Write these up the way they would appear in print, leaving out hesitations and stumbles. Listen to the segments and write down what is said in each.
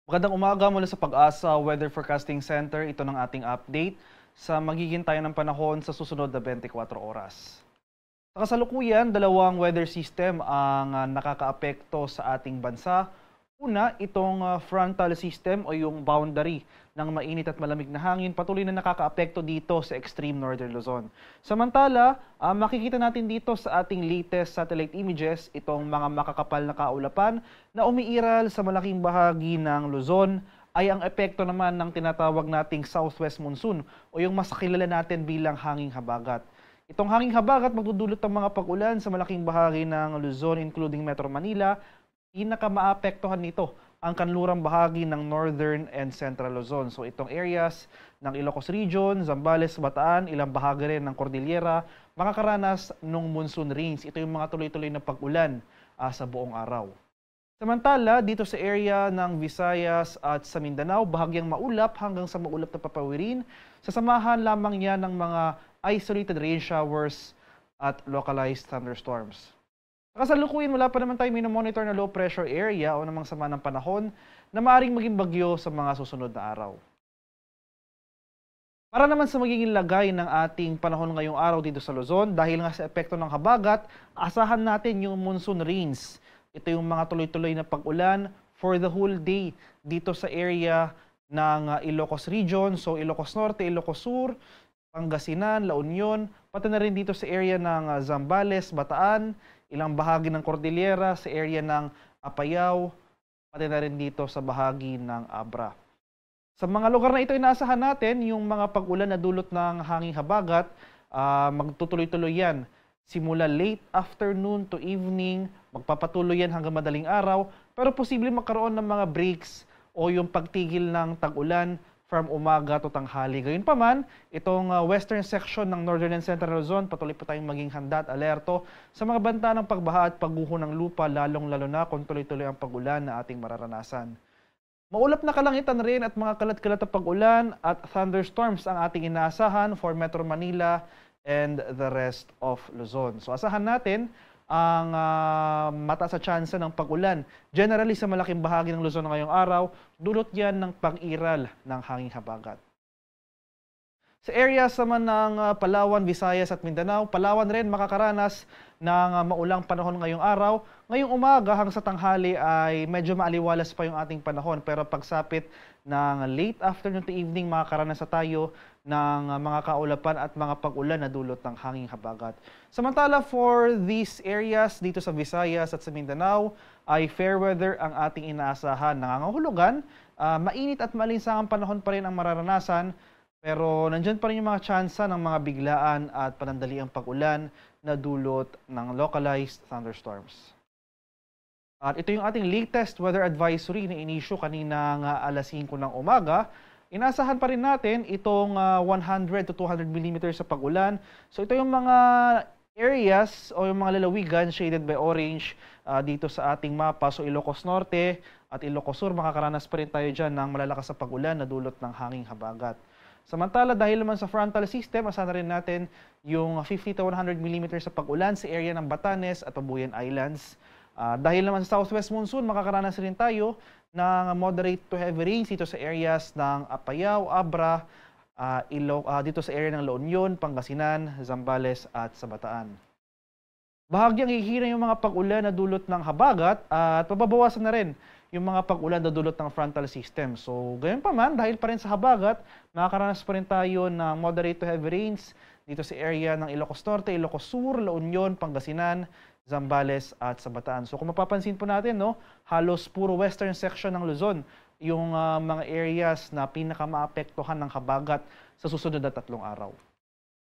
Magandang umaga mula sa Pag-asa Weather Forecasting Center. Ito ng ating update sa magiging tayo ng panahon sa susunod na 24 oras. Sa kasalukuyan, dalawang weather system ang nakakaapekto sa ating bansa. Una, itong frontal system o yung boundary ng mainit at malamig na hangin patuloy na nakakaapekto dito sa extreme northern Luzon. Samantala, makikita natin dito sa ating latest satellite images itong mga makakapal na kaulapan na umiiral sa malaking bahagi ng Luzon ay ang epekto naman ng tinatawag nating southwest monsoon o yung mas kilala natin bilang hanging habagat. Itong hanging habagat magdudulot ng mga pag-ulan sa malaking bahagi ng Luzon including Metro Manila. Pinakamaapektuhan nito ang kanlurang bahagi ng Northern and Central Luzon. So itong areas ng Ilocos Region, Zambales, Bataan, ilang bahagi rin ng Cordillera, makakaranas ng monsoon rains. Ito yung mga tuloy-tuloy na pag-ulan sa buong araw. Samantala, dito sa area ng Visayas at sa Mindanao, bahagyang maulap hanggang sa maulap na papawirin. Sasamahan lamang niya ng mga isolated rain showers at localized thunderstorms. Kasalukuyan, wala pa naman tayo minomonitor na low pressure area o namang sama ng panahon na maaaring maging bagyo sa mga susunod na araw. Para naman sa magiging lagay ng ating panahon ngayong araw dito sa Luzon, dahil nga sa epekto ng habagat, asahan natin yung monsoon rains. Ito yung mga tuloy-tuloy na pag-ulan for the whole day dito sa area ng Ilocos Region. So Ilocos Norte, Ilocos Sur, Pangasinan, La Union, pati na rin dito sa area ng Zambales, Bataan, ilang bahagi ng Cordillera, sa area ng Apayao, pati na rin dito sa bahagi ng Abra. Sa mga lugar na ito, inaasahan natin yung mga pag-ulan na dulot ng hanging habagat, magtutuloy-tuloy yan. Simula late afternoon to evening, magpapatuloy yan hanggang madaling araw, pero posible magkaroon ng mga breaks o yung pagtigil ng tag-ulan from umaga to tanghali. Gayunpaman, itong western section ng Northern and Central Luzon, patuloy pa tayong maging handa at alerto sa mga banta ng pagbaha at pagguho ng lupa, lalong-lalo na kung tuloy-tuloy ang pag-ulan na ating mararanasan. Maulap na kalangitan rin at mga kalat-kalat na pag-ulan at thunderstorms ang ating inaasahan for Metro Manila and the rest of Luzon. So asahan natin ang mataas sa tsansa ng pag-ulan. Generally sa malaking bahagi ng Luzon ngayong araw, dulot yan ng pag-iral ng hanging habagat. Sa areas naman ng Palawan, Visayas at Mindanao, Palawan rin makakaranas ng maulang panahon ngayong araw. Ngayong umaga hanggang sa tanghali ay medyo maaliwalas pa yung ating panahon, pero pagsapit ng late afternoon to evening makakaranas na tayo ng mga kaulapan at mga pag-ulan na dulot ng hanging habagat. Samantala for these areas dito sa Visayas at sa Mindanao ay fair weather ang ating inaasahan. Nangangahulugan, mainit at malinsangang panahon pa rin ang mararanasan, pero nandyan pa rin yung mga tsansa ng mga biglaan at panandaliang pag-ulan na dulot ng localized thunderstorms. At ito yung ating latest weather advisory na inisyu kaninang alas 5 ng umaga. Inasahan pa rin natin itong 100 to 200 millimeters sa pag-ulan. So ito yung mga areas o yung mga lalawigan shaded by orange dito sa ating mapa. So Ilocos Norte at Ilocos Sur, makakaranas pa rin tayo dyan ng malalakas na pag-ulan na dulot ng hanging habagat. Samantala, dahil naman sa frontal system, asahan na rin natin yung 50 to 100 millimeters sa pag-ulan sa area ng Batanes at Pabuyan Islands. Dahil naman sa southwest monsoon, makakaranas rin tayo ng moderate to heavy rains dito sa areas ng Apayao, Abra, dito sa area ng La Union, Pangasinan, Zambales at sa Bataan. Bahagyang hihina yung mga pag-ulan na dulot ng habagat at pababawasan na rin yung mga pag-ulan na dulot ng frontal system. So, gayon pa man, dahil pa rin sa habagat, makakaranas pa rin tayo ng moderate to heavy rains dito sa area ng Ilocos Norte, Ilocos Sur, La Union, Pangasinan, Zambales at sa Bataan. So kung mapapansin po natin, no, halos puro western section ng Luzon yung mga areas na pinakamaapektuhan ng habagat sa susunod na 3 araw.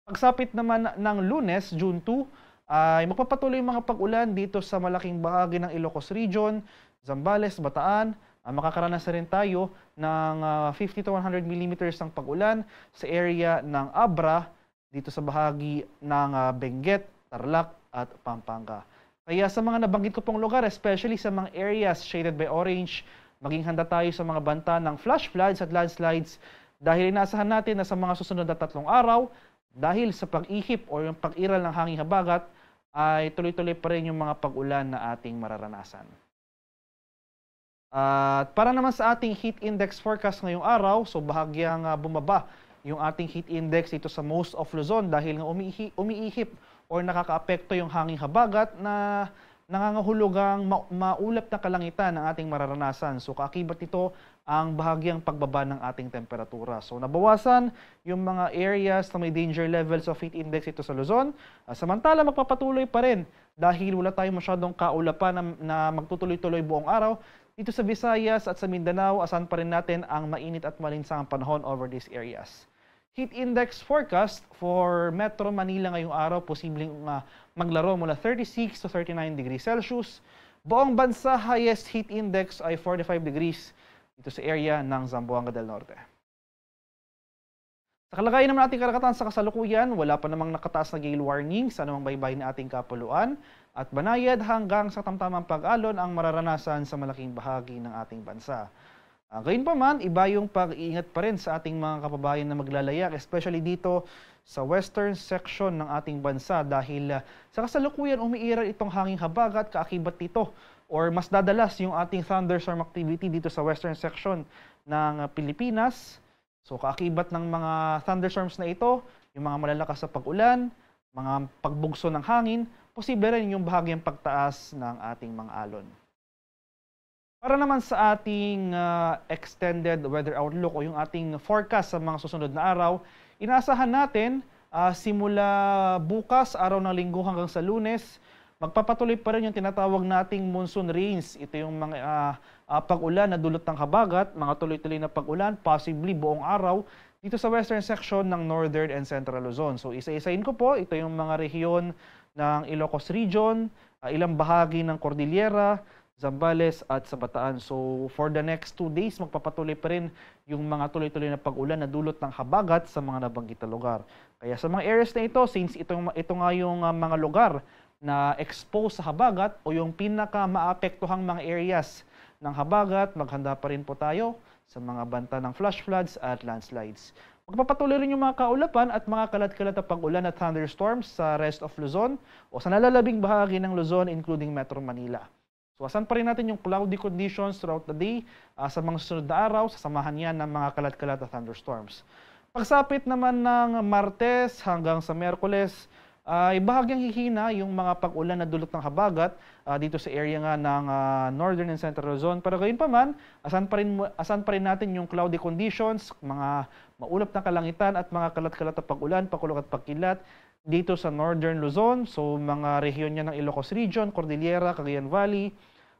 Pagsapit naman ng Lunes, June 2, ay magpapatuloy yung mga pag-ulan dito sa malaking bahagi ng Ilocos Region, Zambales, Bataan. Makakaranas na rin tayo ng 50 to 100 millimeters ng pag-ulan sa area ng Abra, dito sa bahagi ng Benguet, Tarlac at Pampanga. Kaya sa mga nabanggit ko pong lugar, especially sa mga areas shaded by orange, maging handa tayo sa mga banta ng flash floods at landslides dahil inaasahan natin na sa mga susunod na 3 araw, dahil sa pag-ihip o yung pag-iral ng hanging habagat, ay tuloy-tuloy pa rin yung mga pag-ulan na ating mararanasan. At para naman sa ating heat index forecast ngayong araw, so bahagyang bumaba yung ating heat index dito sa most of Luzon dahil nga umiihip or nakakaapekto yung hanging habagat na nangangahulugang maulap na kalangitan ng ating mararanasan. So kaakibat nito ang bahagyang pagbaba ng ating temperatura. So nabawasan yung mga areas na may danger levels of heat index ito sa Luzon. Samantala magpapatuloy pa rin dahil wala tayong masyadong kaulapan na magtutuloy-tuloy buong araw. Dito sa Visayas at sa Mindanao, asahan pa rin natin ang mainit at malinsangang panahon over these areas. Heat index forecast for Metro Manila ngayong araw, posibleng maglaro mula 36 to 39 degrees Celsius. Buong bansa, highest heat index ay 45 degrees dito sa area ng Zamboanga del Norte. Sa kalagayan naman ating karagatan sa kasalukuyan, wala pa namang nakataas na gale warning sa anumang baybay na ating kapuluan at banayad hanggang sa tamtamang pag-alon ang mararanasan sa malaking bahagi ng ating bansa. Gayunpaman, iba yung pag-iingat pa rin sa ating mga kababayan na maglalayak, especially dito sa western section ng ating bansa dahil sa kasalukuyan umiiral itong hanging habagat kaakibat nito or mas dadalas yung ating thunderstorm activity dito sa western section ng Pilipinas. So kaakibat ng mga thunderstorms na ito, yung mga malalakas sa pag-ulan, mga pagbugso ng hangin, posible rin yung bahagyang pagtaas ng ating mga alon. Para naman sa ating extended weather outlook o yung ating forecast sa mga susunod na araw, inaasahan natin simula bukas, araw ng linggo hanggang sa Lunes, magpapatuloy pa rin yung tinatawag nating monsoon rains. Ito yung mga pag-ulan na dulot ng habagat, mga tuloy-tuloy na pag-ulan, possibly buong araw, dito sa western section ng Northern and Central Luzon. So isa-isahin ko po, ito yung mga rehiyon ng Ilocos Region, ilang bahagi ng Cordillera, Zambales at sa Bataan. So for the next 2 days, magpapatuloy pa rin yung mga tuloy-tuloy na pag-ulan na dulot ng habagat sa mga nabanggit na lugar. Kaya sa mga areas na ito, since ito nga yung mga lugar na exposed sa habagat o yung pinaka-maapektuhang mga areas ng habagat, maghanda pa rin po tayo sa mga banta ng flash floods at landslides. Magpapatuloy rin yung mga kaulapan at mga kalat-kalat na pag-ulan at thunderstorms sa rest of Luzon o sa nalalabing bahagi ng Luzon including Metro Manila. So asan pa rin natin yung cloudy conditions throughout the day sa mga susunod na araw, sasamahan yan ng mga kalat-kalat na thunderstorms. Pagsapit naman ng Martes hanggang sa Miyerkules, ay bahagyang hihina yung mga pag-ulan na dulot ng habagat dito sa area nga ng Northern and Central Luzon. Pero gayon pa man, asan pa rin natin yung cloudy conditions, mga maulap na kalangitan at mga kalat-kalat na pag-ulan, pakulog at pagkilat dito sa Northern Luzon. So mga rehiyon niya ng Ilocos Region, Cordillera, Cagayan Valley.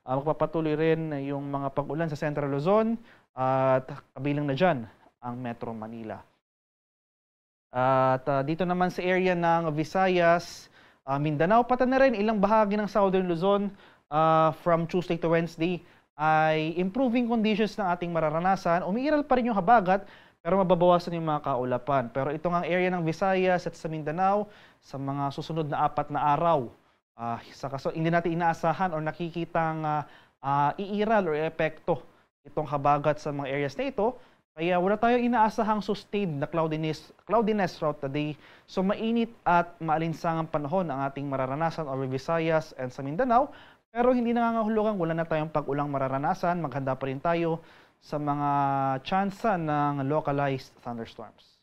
Magpapatuloy rin yung mga pag-ulan sa Central Luzon at kabilang na dyan ang Metro Manila. At dito naman sa area ng Visayas, Mindanao, pati na rin ilang bahagi ng Southern Luzon from Tuesday to Wednesday ay improving conditions ng ating mararanasan. Umiiral pa rin yung habagat pero mababawasan yung mga kaulapan. Pero ito nga area ng Visayas at sa Mindanao sa mga susunod na 4 na araw, hindi natin inaasahan o nakikitang iiral o epekto itong habagat sa mga areas na ito. Kaya wala tayong inaasahang sustained na cloudiness throughout the day. So mainit at maalinsangang panahon ang ating mararanasan over Visayas and sa Mindanao. Pero hindi nangangahulugang wala na tayong pag-ulang mararanasan. Maghanda pa rin tayo sa mga tsansa ng localized thunderstorms.